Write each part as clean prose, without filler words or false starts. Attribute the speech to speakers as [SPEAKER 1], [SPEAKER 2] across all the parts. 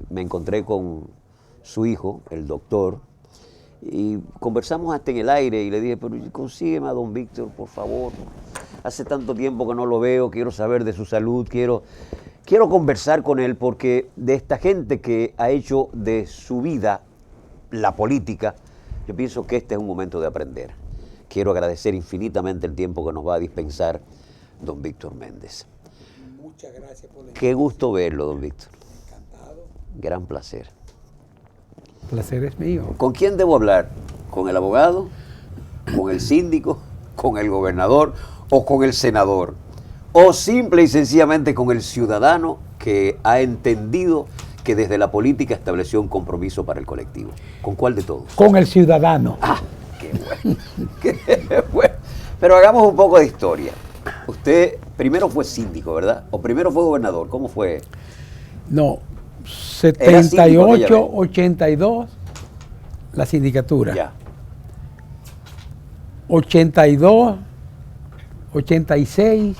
[SPEAKER 1] Me encontré con su hijo, el doctor, y conversamos hasta en el aire y le dije, pero consígueme a don Víctor, por favor. Hace tanto tiempo que no lo veo, quiero saber de su salud, quiero conversar con él porque de esta gente que ha hecho de su vida la política, yo pienso que este es un momento de aprender. Quiero agradecer infinitamente el tiempo que nos va a dispensar don Víctor Méndez.
[SPEAKER 2] Muchas gracias por la invitación.
[SPEAKER 1] Qué gusto verlo, don Víctor.
[SPEAKER 2] Encantado.
[SPEAKER 1] Gran placer.
[SPEAKER 2] El placer es mío.
[SPEAKER 1] ¿Con quién debo hablar? ¿Con el abogado? ¿Con el síndico? ¿Con el gobernador? ¿O con el senador? ¿O simple y sencillamente con el ciudadano que ha entendido que desde la política estableció un compromiso para el colectivo? ¿Con cuál de todos?
[SPEAKER 2] Con el ciudadano.
[SPEAKER 1] ¡Ah! ¡Qué bueno! ¡Qué bueno! Pero hagamos un poco de historia. Usted primero fue síndico, ¿verdad? ¿O primero fue gobernador? ¿Cómo fue?
[SPEAKER 2] No,
[SPEAKER 1] Era síndico aquella
[SPEAKER 2] 78,
[SPEAKER 1] vez.
[SPEAKER 2] 82, la sindicatura.
[SPEAKER 1] Ya.
[SPEAKER 2] 82, 86,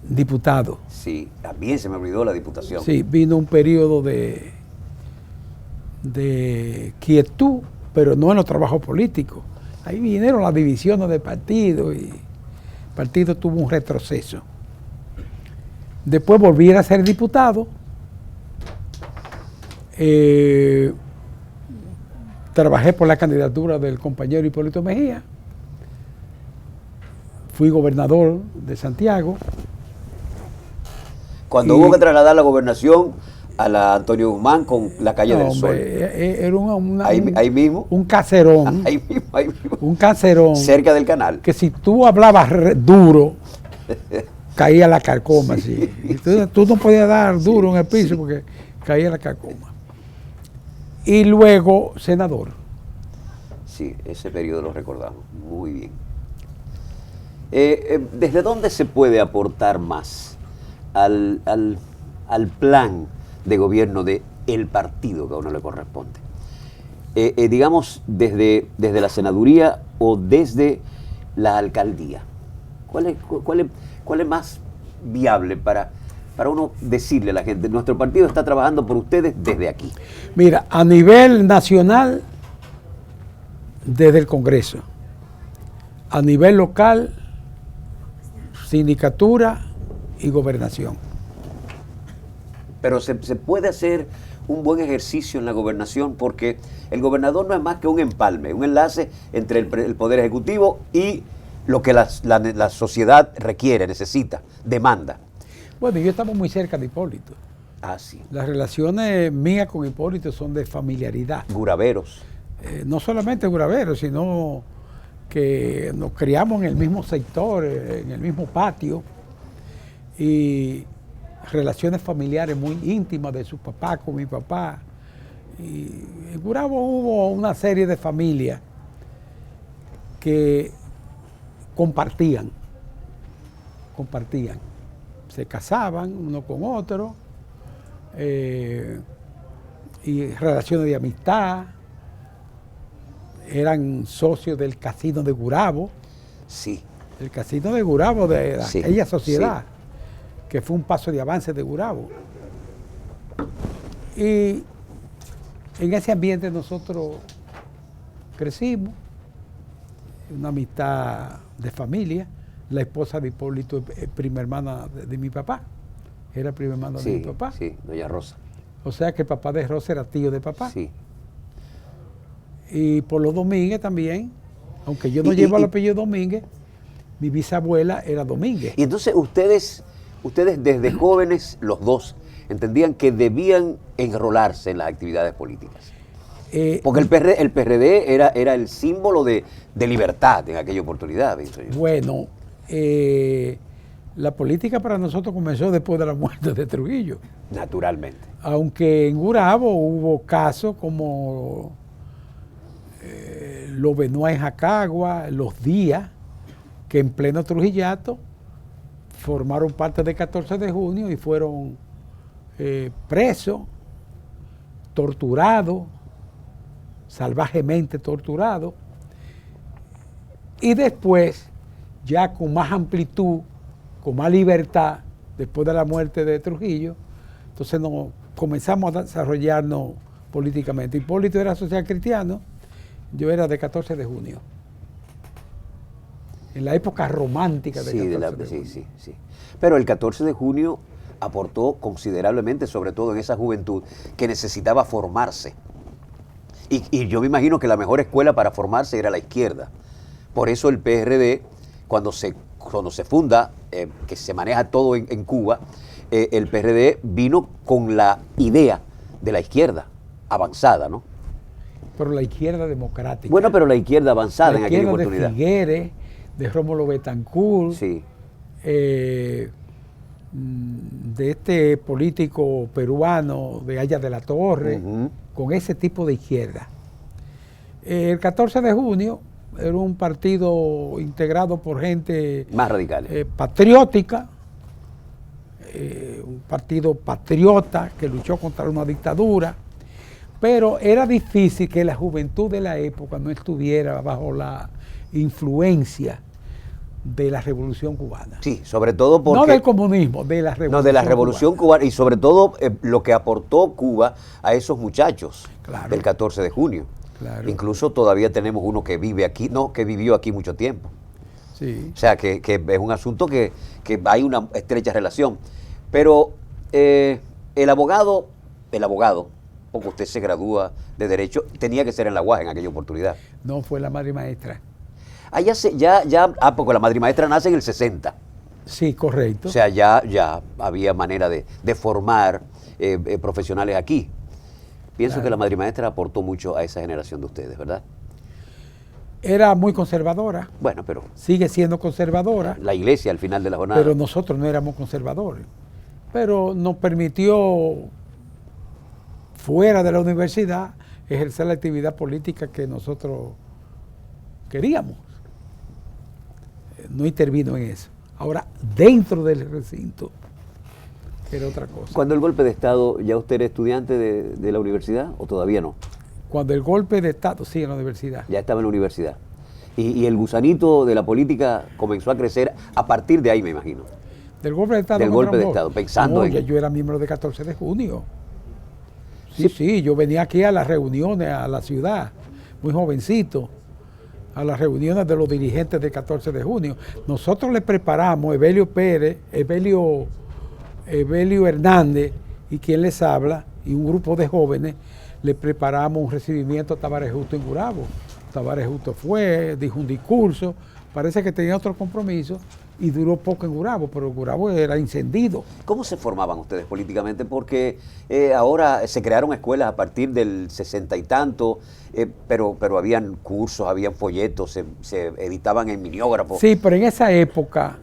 [SPEAKER 2] diputado.
[SPEAKER 1] Sí, también se me olvidó la diputación.
[SPEAKER 2] Sí, vino un periodo de quietud, pero no en los trabajos políticos. Ahí vinieron las divisiones de partido y el partido tuvo un retroceso. Después volví a ser diputado. Trabajé por la candidatura del compañero Hipólito Mejía. Fui gobernador de Santiago.
[SPEAKER 1] Cuando hubo que trasladar la gobernación a la Antonio Guzmán con la calle del Sol.
[SPEAKER 2] Era
[SPEAKER 1] Ahí mismo.
[SPEAKER 2] un caserón.
[SPEAKER 1] Ahí mismo.
[SPEAKER 2] Un caserón.
[SPEAKER 1] Cerca del canal.
[SPEAKER 2] Que si tú hablabas duro, caía la carcoma. Sí. Y tú no podías dar duro en el piso porque caía la carcoma. Y luego senador.
[SPEAKER 1] Sí, ese periodo lo recordamos. Muy bien. ¿Desde dónde se puede aportar más al plan de gobierno del partido que a uno le corresponde? Digamos, desde la senaduría o desde la alcaldía. ¿Cuál es más viable para uno decirle a la gente, nuestro partido está trabajando por ustedes desde aquí?
[SPEAKER 2] Mira, a nivel nacional, desde el Congreso. A nivel local, sindicatura y gobernación.
[SPEAKER 1] Pero se puede hacer un buen ejercicio en la gobernación porque el gobernador no es más que un empalme, un enlace entre el Poder Ejecutivo y lo que la sociedad requiere, necesita, demanda.
[SPEAKER 2] Bueno, yo estaba muy cerca de Hipólito.
[SPEAKER 1] Ah, sí.
[SPEAKER 2] Las relaciones mías con Hipólito son de familiaridad.
[SPEAKER 1] Guraveros.
[SPEAKER 2] No solamente guraveros, sino que nos criamos en el mismo sector, en el mismo patio, y relaciones familiares muy íntimas de su papá con mi papá. Y en Gurabo hubo una serie de familias que compartían, se casaban uno con otro, y relaciones de amistad. Eran socios del casino de Gurabo.
[SPEAKER 1] Sí.
[SPEAKER 2] El casino de Gurabo, de
[SPEAKER 1] Sí,
[SPEAKER 2] aquella sociedad,
[SPEAKER 1] sí.
[SPEAKER 2] Que fue un paso de avance de Gurabo. Y en ese ambiente nosotros crecimos, una amistad de familia. La esposa de Hipólito es prima hermana de mi papá, era prima hermana de mi papá.
[SPEAKER 1] Sí, doña Rosa.
[SPEAKER 2] O sea que el papá de Rosa era tío de papá.
[SPEAKER 1] Sí.
[SPEAKER 2] Y por los Domínguez también, aunque yo no llevo el apellido Domínguez, mi bisabuela era Domínguez.
[SPEAKER 1] Y entonces ustedes desde jóvenes, los dos, entendían que debían enrolarse en las actividades políticas. Porque el PRD era el símbolo de libertad en aquella oportunidad, pienso yo.
[SPEAKER 2] Bueno, la política para nosotros comenzó después de la muerte de Trujillo.
[SPEAKER 1] Naturalmente.
[SPEAKER 2] Aunque en Gurabo hubo casos como los Benoit en Jacagua, los Díaz, que en pleno Trujillato formaron parte del 14 de junio y fueron presos, torturados, salvajemente torturados, y después, ya con más amplitud, con más libertad, después de la muerte de Trujillo, entonces nos comenzamos a desarrollarnos políticamente. Hipólito era social cristiano, yo era de 14 de junio. En la época romántica de 14 de junio.
[SPEAKER 1] Sí. Pero el 14 de junio aportó considerablemente, sobre todo en esa juventud que necesitaba formarse. Y yo me imagino que la mejor escuela para formarse era la izquierda. Por eso el PRD, cuando se funda, que se maneja todo en Cuba, el PRD vino con la idea de la izquierda avanzada, ¿no?
[SPEAKER 2] Pero la izquierda democrática.
[SPEAKER 1] Bueno, pero la izquierda avanzada en aquella oportunidad.
[SPEAKER 2] De Figueres, de Rómulo Betancourt,
[SPEAKER 1] sí.
[SPEAKER 2] De este político peruano, de Aya de la Torre, con ese tipo de izquierda. El 14 de junio era un partido integrado por gente
[SPEAKER 1] más radical,
[SPEAKER 2] patriótica, un partido patriota que luchó contra una dictadura, pero era difícil que la juventud de la época no estuviera bajo la influencia de la Revolución Cubana.
[SPEAKER 1] Sí, sobre todo porque...
[SPEAKER 2] No del comunismo, de la Revolución
[SPEAKER 1] No, de la Revolución Cubana, y sobre todo lo que aportó Cuba a esos muchachos del 14 de junio.
[SPEAKER 2] Claro.
[SPEAKER 1] Incluso todavía tenemos uno que vive aquí, que vivió aquí mucho tiempo.
[SPEAKER 2] Sí.
[SPEAKER 1] O sea, que es un asunto que hay una estrecha relación. Pero el abogado, porque usted se gradúa de Derecho, tenía que ser en la UAS en aquella oportunidad.
[SPEAKER 2] No, fue la madre maestra.
[SPEAKER 1] Porque la madre maestra nace en el 60.
[SPEAKER 2] Sí, correcto.
[SPEAKER 1] O sea, ya había manera de formar profesionales aquí. Pienso que la madre maestra aportó mucho a esa generación de ustedes, ¿verdad?
[SPEAKER 2] Era muy conservadora.
[SPEAKER 1] Bueno, pero...
[SPEAKER 2] Sigue siendo conservadora.
[SPEAKER 1] La iglesia al final de la jornada.
[SPEAKER 2] Pero nosotros no éramos conservadores. Pero nos permitió, fuera de la universidad, ejercer la actividad política que nosotros queríamos. No intervino en eso. Ahora, dentro del recinto, era otra cosa.
[SPEAKER 1] ¿Cuando el golpe de Estado, ya usted era estudiante de la universidad o todavía no?
[SPEAKER 2] Cuando el golpe de Estado, sí, en la universidad.
[SPEAKER 1] Ya estaba en la universidad. Y el gusanito de la política comenzó a crecer a partir de ahí, me imagino.
[SPEAKER 2] Del golpe de Estado.
[SPEAKER 1] Del golpe de Estado, pensando en...
[SPEAKER 2] Yo era miembro de 14 de junio. Sí, yo venía aquí a las reuniones, a la ciudad, muy jovencito, a las reuniones de los dirigentes de 14 de junio. Nosotros le preparamos, Evelio Pérez, Evelio Hernández y quien les habla, y un grupo de jóvenes, le preparamos un recibimiento a Tavares Justo en Gurabo. Tavares Justo fue, dijo un discurso, parece que tenía otro compromiso y duró poco en Gurabo, pero Gurabo era incendido.
[SPEAKER 1] ¿Cómo se formaban ustedes políticamente? Porque ahora se crearon escuelas a partir del 60 y tanto, pero habían cursos, habían folletos, se editaban en mimeógrafos.
[SPEAKER 2] Sí, pero en esa época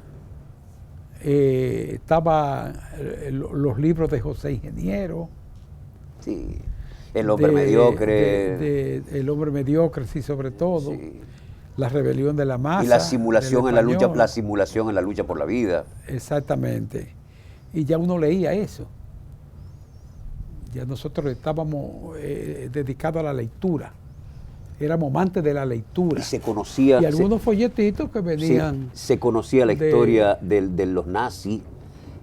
[SPEAKER 2] estaban los libros de José Ingeniero.
[SPEAKER 1] Sí, El hombre mediocre.
[SPEAKER 2] El hombre mediocre, sí, sobre todo.
[SPEAKER 1] Sí.
[SPEAKER 2] La rebelión de la masa.
[SPEAKER 1] Y la simulación en la lucha por la vida.
[SPEAKER 2] Exactamente. Y ya uno leía eso. Ya nosotros estábamos dedicados a la lectura. Éramos amantes de la lectura.
[SPEAKER 1] Y se conocía...
[SPEAKER 2] Y algunos folletitos que venían...
[SPEAKER 1] Sí, se conocía la historia de los nazis,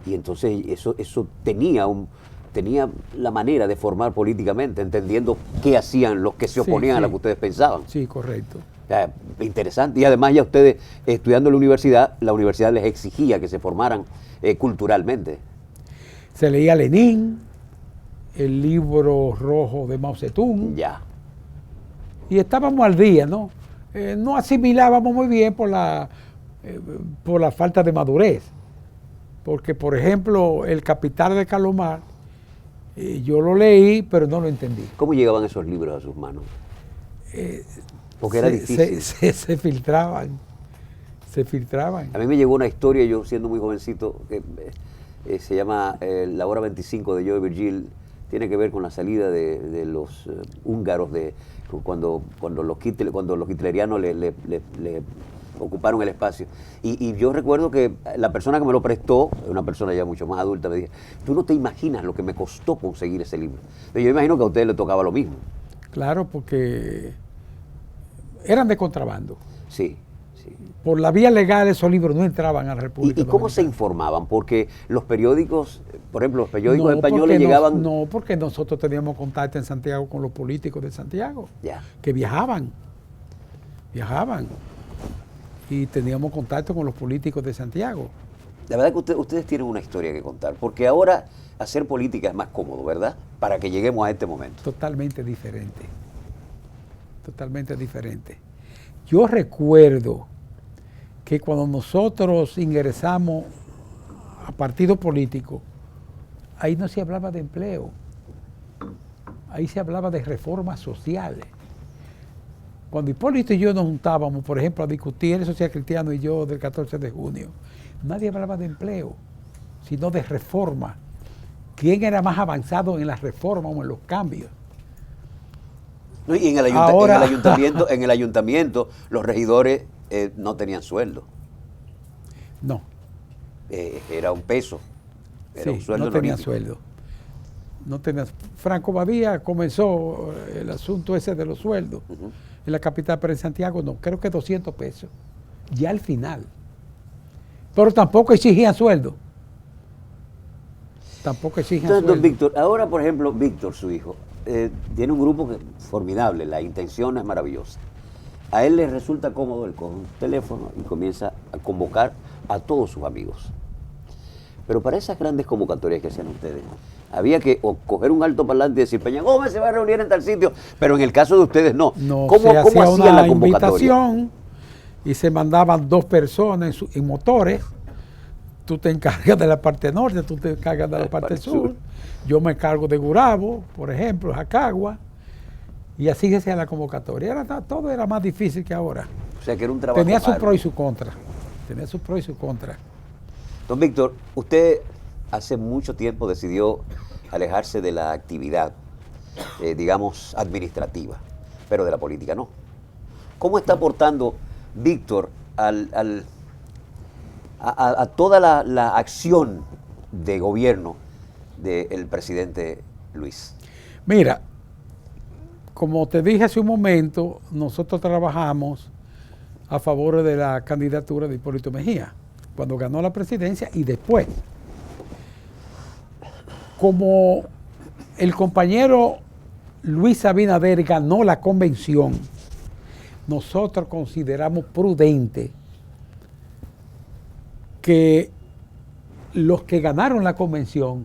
[SPEAKER 1] y entonces eso tenía la manera de formar políticamente, entendiendo qué hacían los que se oponían a lo que ustedes pensaban.
[SPEAKER 2] Sí, correcto.
[SPEAKER 1] Interesante. Y además ya ustedes, estudiando en la universidad les exigía que se formaran culturalmente.
[SPEAKER 2] Se leía Lenin, el libro rojo de Mao Zedong.
[SPEAKER 1] Ya.
[SPEAKER 2] Y estábamos al día, ¿no? No asimilábamos muy bien por la falta de madurez. Porque, por ejemplo, El Capital de Calomar, yo lo leí, pero no lo entendí.
[SPEAKER 1] ¿Cómo llegaban esos libros a sus manos? Porque era difícil.
[SPEAKER 2] Se filtraban.
[SPEAKER 1] A mí me llegó una historia, yo siendo muy jovencito, que se llama La Hora 25 de Joe Virgil. Tiene que ver con la salida de los húngaros, cuando los hitlerianos le ocuparon el espacio. Y yo recuerdo que la persona que me lo prestó, una persona ya mucho más adulta, me dijo: tú no te imaginas lo que me costó conseguir ese libro. Pero yo imagino que a ustedes les tocaba lo mismo.
[SPEAKER 2] Claro, porque eran de contrabando.
[SPEAKER 1] Sí, sí.
[SPEAKER 2] Por la vía legal esos libros no entraban a la República
[SPEAKER 1] ¿Y cómo se
[SPEAKER 2] Dominicana.
[SPEAKER 1] informaban? Porque los periódicos, por ejemplo, los periódicos
[SPEAKER 2] No,
[SPEAKER 1] españoles
[SPEAKER 2] porque
[SPEAKER 1] llegaban...
[SPEAKER 2] no, porque nosotros teníamos contacto en Santiago con los políticos de Santiago,
[SPEAKER 1] Ya.
[SPEAKER 2] que viajaban. Y teníamos contacto con los políticos de Santiago.
[SPEAKER 1] La verdad que ustedes tienen una historia que contar, porque ahora hacer política es más cómodo, ¿verdad? Para que lleguemos a este momento.
[SPEAKER 2] Totalmente diferente. Totalmente diferente. Yo recuerdo que cuando nosotros ingresamos a partido político, ahí no se hablaba de empleo, ahí se hablaba de reformas sociales. Cuando Hipólito y yo nos juntábamos, por ejemplo, a discutir el social cristiano y yo del 14 de junio, nadie hablaba de empleo, sino de reforma. ¿Quién era más avanzado en las reformas o en los cambios?
[SPEAKER 1] No, y en el, en el ayuntamiento los regidores no tenían sueldo.
[SPEAKER 2] No.
[SPEAKER 1] Era un peso. Era
[SPEAKER 2] Sí,
[SPEAKER 1] un sueldo
[SPEAKER 2] no tenía
[SPEAKER 1] honorífico.
[SPEAKER 2] sueldo. No tenía. Franco Badía comenzó el asunto ese de los sueldos en la capital, pero en Santiago no, creo que 200 pesos, ya al final. Pero tampoco exigían sueldo. Tampoco exigían
[SPEAKER 1] Entonces, don
[SPEAKER 2] sueldo.
[SPEAKER 1] Víctor, ahora por ejemplo, Víctor, su hijo, tiene un grupo formidable, la intención es maravillosa. A él le resulta cómodo, él coge un teléfono y comienza a convocar a todos sus amigos. Pero para esas grandes convocatorias que hacían ustedes, había que coger un altoparlante y decir, Peña Gómez se va a reunir en tal sitio, pero en el caso de ustedes no.
[SPEAKER 2] No,
[SPEAKER 1] ¿Cómo
[SPEAKER 2] se hacía
[SPEAKER 1] hacían
[SPEAKER 2] una
[SPEAKER 1] la convocatoria?
[SPEAKER 2] invitación y se mandaban 2 personas en motores. Tú te encargas de la parte norte, tú te encargas de la parte sur. Yo me encargo de Gurabo, por ejemplo, Jacagua. Y así se hacía la convocatoria. Todo era más difícil que ahora.
[SPEAKER 1] O sea, que era un trabajo
[SPEAKER 2] Tenía sus
[SPEAKER 1] arduo.
[SPEAKER 2] pros y sus contras. Tenía sus pros y sus contras.
[SPEAKER 1] Don Víctor, usted hace mucho tiempo decidió alejarse de la actividad, digamos, administrativa, pero de la política no. ¿Cómo está aportando Víctor a toda la acción de gobierno del presidente Luis?
[SPEAKER 2] Mira, como te dije hace un momento, nosotros trabajamos a favor de la candidatura de Hipólito Mejía, cuando ganó la presidencia y después. Como el compañero Luis Abinader ganó la convención, nosotros consideramos prudente que los que ganaron la convención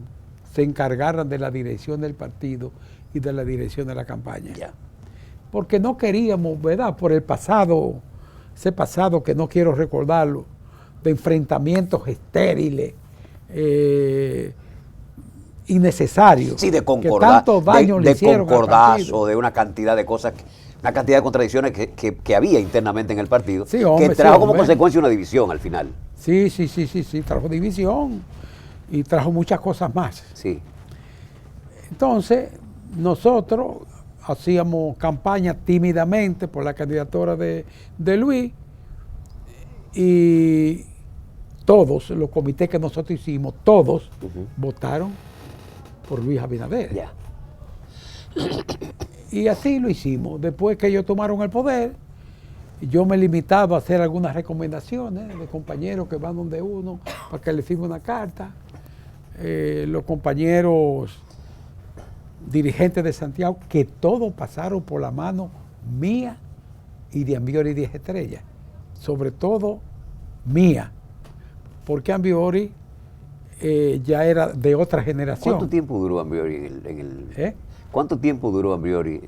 [SPEAKER 2] se encargaran de la dirección del partido y de la dirección de la campaña.
[SPEAKER 1] Ya.
[SPEAKER 2] Porque no queríamos, ¿verdad? Por el pasado, ese pasado que no quiero recordarlo, de enfrentamientos estériles, innecesarios.
[SPEAKER 1] Sí, de
[SPEAKER 2] que
[SPEAKER 1] concordar,
[SPEAKER 2] tanto daño le
[SPEAKER 1] de
[SPEAKER 2] hicieron al
[SPEAKER 1] concordazo,
[SPEAKER 2] partido.
[SPEAKER 1] de una cantidad de cosas, una cantidad de contradicciones que había internamente en el partido,
[SPEAKER 2] Sí, hombre,
[SPEAKER 1] que trajo
[SPEAKER 2] sí,
[SPEAKER 1] como
[SPEAKER 2] hombre.
[SPEAKER 1] consecuencia una división al final.
[SPEAKER 2] Sí, trajo división y trajo muchas cosas más.
[SPEAKER 1] Sí.
[SPEAKER 2] Entonces, nosotros hacíamos campaña tímidamente por la candidatura de Luis y todos los comités que nosotros hicimos, todos votaron por Luis Abinader.
[SPEAKER 1] Ya.
[SPEAKER 2] Y así lo hicimos. Después que ellos tomaron el poder, yo me limitaba a hacer algunas recomendaciones de compañeros que van donde uno para que le firme una carta. Los compañeros dirigentes de Santiago, que todos pasaron por la mano mía y de Ambiori 10 Estrellas. Sobre todo mía, porque Ambiori ya era de otra generación.
[SPEAKER 1] ¿Cuánto tiempo duró Ambiori ¿Cuánto tiempo duró Ambiori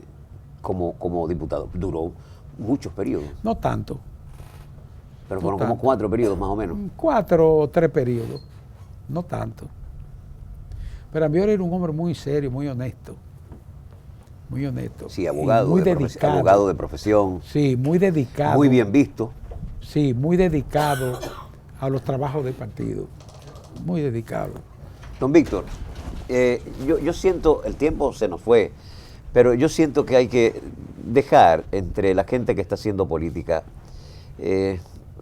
[SPEAKER 1] como diputado? Duró muchos periodos,
[SPEAKER 2] No tanto.
[SPEAKER 1] pero
[SPEAKER 2] No
[SPEAKER 1] fueron como
[SPEAKER 2] tanto.
[SPEAKER 1] 4 periodos más o menos.
[SPEAKER 2] 4 o 3 periodos, no tanto. Pero Ambiori era un hombre muy serio, muy honesto. Muy honesto.
[SPEAKER 1] Sí,
[SPEAKER 2] Y
[SPEAKER 1] abogado,
[SPEAKER 2] muy
[SPEAKER 1] dedicado. Abogado de profesión,
[SPEAKER 2] Sí, muy dedicado.
[SPEAKER 1] muy bien visto.
[SPEAKER 2] Sí, muy dedicado a los trabajos del partido. Muy dedicado.
[SPEAKER 1] Don Víctor, yo siento, el tiempo se nos fue, pero yo siento que hay que dejar entre la gente que está haciendo política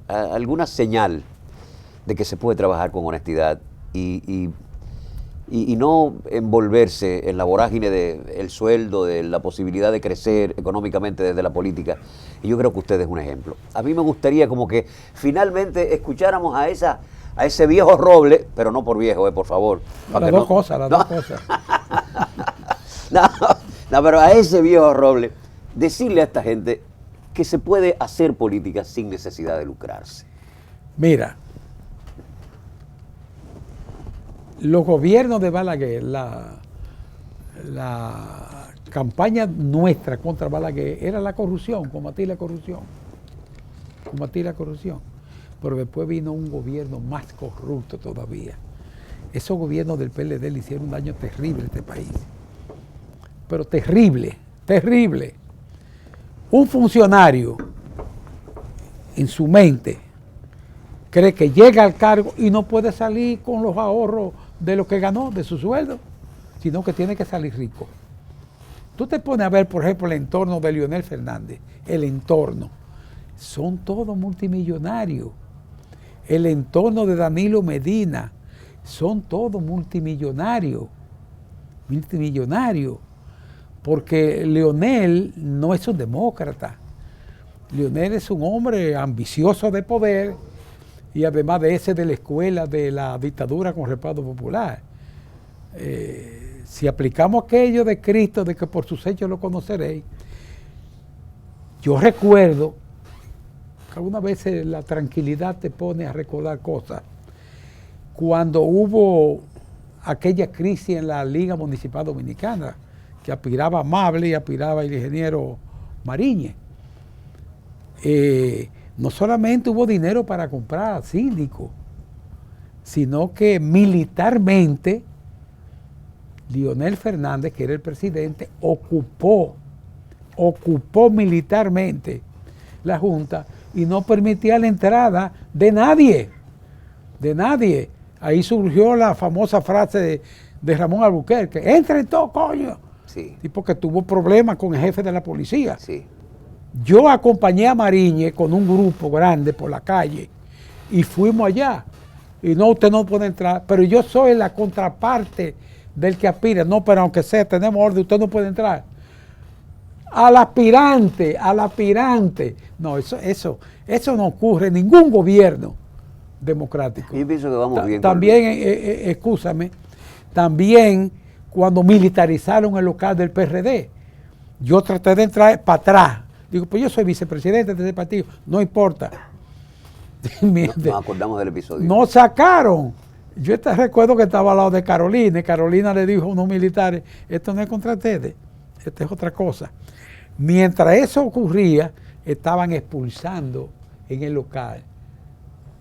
[SPEAKER 1] alguna señal de que se puede trabajar con honestidad y y no envolverse en la vorágine del sueldo, de la posibilidad de crecer económicamente desde la política. Y yo creo que usted es un ejemplo. A mí me gustaría como que finalmente escucháramos a ese viejo roble, pero no por viejo, por favor.
[SPEAKER 2] Las dos cosas.
[SPEAKER 1] No, pero a ese viejo roble, decirle a esta gente que se puede hacer política sin necesidad de lucrarse.
[SPEAKER 2] Mira, los gobiernos de Balaguer, la campaña nuestra contra Balaguer era la corrupción, combatir la corrupción. Pero después vino un gobierno más corrupto todavía. Esos gobiernos del PLD le hicieron un daño terrible a este país. Pero terrible. Un funcionario en su mente cree que llega al cargo y no puede salir con los ahorros de lo que ganó, de su sueldo, sino que tiene que salir rico. Tú te pones a ver, por ejemplo, el entorno de Leonel Fernández, el entorno, son todos multimillonarios. El entorno de Danilo Medina, son todos multimillonarios, porque Leonel no es un demócrata. Leonel es un hombre ambicioso de poder y además de ese de la escuela de la dictadura con respaldo popular. Si aplicamos aquello de Cristo, de que por sus hechos lo conoceréis, yo recuerdo que algunas veces la tranquilidad te pone a recordar cosas. Cuando hubo aquella crisis en la Liga Municipal Dominicana, que aspiraba Amable y aspiraba el ingeniero Mariñez, no solamente hubo dinero para comprar síndicos, sino que militarmente Leonel Fernández, que era el presidente, ocupó militarmente la Junta y no permitía la entrada de nadie. Ahí surgió la famosa frase de Ramón Albuquerque: entren todos, coño.
[SPEAKER 1] Sí.
[SPEAKER 2] Y porque tuvo problemas con el jefe de la policía.
[SPEAKER 1] Sí.
[SPEAKER 2] Yo acompañé a Mariñez con un grupo grande por la calle y fuimos allá. Y no, usted no puede entrar, pero yo soy la contraparte del que aspira. No, pero aunque sea, tenemos orden, usted no puede entrar. Al aspirante. No, eso no ocurre en ningún gobierno democrático.
[SPEAKER 1] Yo pienso que vamos bien.
[SPEAKER 2] También, excúsame, también cuando militarizaron el local del PRD, yo traté de entrar para atrás. Digo, pues yo soy vicepresidente de ese partido, no importa.
[SPEAKER 1] Nos acordamos del episodio.
[SPEAKER 2] Nos sacaron. Yo recuerdo que estaba al lado de Carolina, y Carolina le dijo a unos militares: esto no es contra ustedes, esto es otra cosa. Mientras eso ocurría, estaban expulsando en el local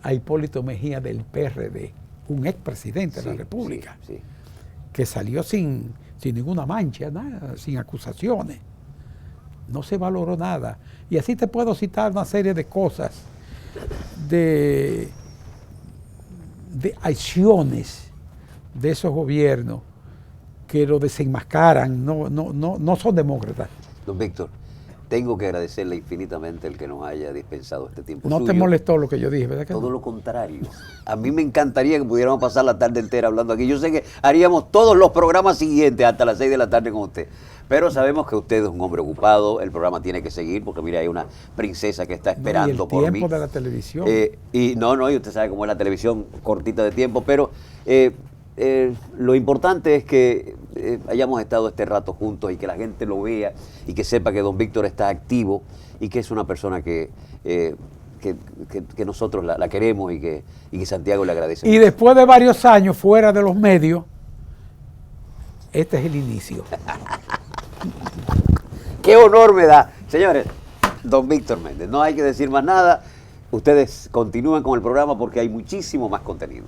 [SPEAKER 2] a Hipólito Mejía del PRD, un expresidente de la República, que salió sin ninguna mancha, nada, sin acusaciones. No se valoró nada. Y así te puedo citar una serie de cosas, de acciones de esos gobiernos que lo desenmascaran, no son demócratas.
[SPEAKER 1] Don Víctor, tengo que agradecerle infinitamente el que nos haya dispensado este tiempo.
[SPEAKER 2] No
[SPEAKER 1] suyo.
[SPEAKER 2] te molestó lo que yo dije, ¿verdad que
[SPEAKER 1] Todo
[SPEAKER 2] no?
[SPEAKER 1] lo contrario. A mí me encantaría que pudiéramos pasar la tarde entera hablando aquí. Yo sé que haríamos todos los programas siguientes hasta las 6 de la tarde con usted. Pero sabemos que usted es un hombre ocupado, el programa tiene que seguir, porque mira, hay una princesa que está esperando por mí.
[SPEAKER 2] El tiempo de la televisión.
[SPEAKER 1] Y usted sabe cómo es la televisión, cortita de tiempo, pero lo importante es que hayamos estado este rato juntos y que la gente lo vea y que sepa que don Víctor está activo y que es una persona que nosotros la queremos y que Santiago le agradece.
[SPEAKER 2] Y después de varios años fuera de los medios, este es el inicio.
[SPEAKER 1] ¡Qué honor me da! Señores, don Víctor Méndez, no hay que decir más nada. Ustedes continúan con el programa porque hay muchísimo más contenido.